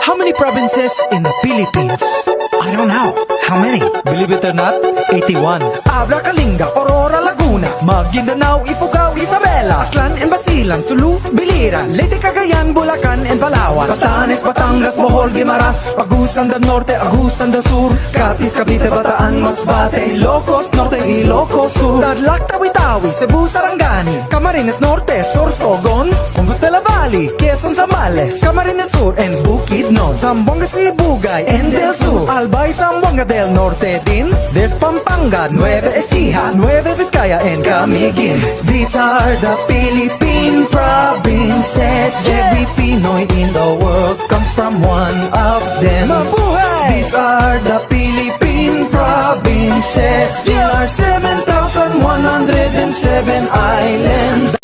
How many provinces in the Philippines? I don't know. How many? Believe it or not, 81. Abra, Kalinga, Aurora, Laguna, Maguindanao, Ifugao, Isabela, Aklan and Basilan, Sulu, Biliran, Leyte, Cagayan, Bulacan and Palawan, Batanes, Batangas, Bohol, Guimaras, Agusan del Norte, Agusan del Sur, Capiz, Cavite, Bataan, Masbate, Ilocos Norte, Ilocos Sur, Tadlac, Tawi-Tawi, Cebu, Sarangani, Camarines Norte, Sorsogon, Congus de la Valley, Quezon, Zambales, Camarines Sur and Bukidnon, Zamboanga, Sibugay and Del Sur, Albay, Zamboanga del Norte din, Despampanga, Nueva Ecija, Nueva Vizcaya and Camiguin. These are the Philippine provinces. Every Pinoy in the world comes from one of them. Mabuhay! These are the Philippine provinces. In our 7,107 islands.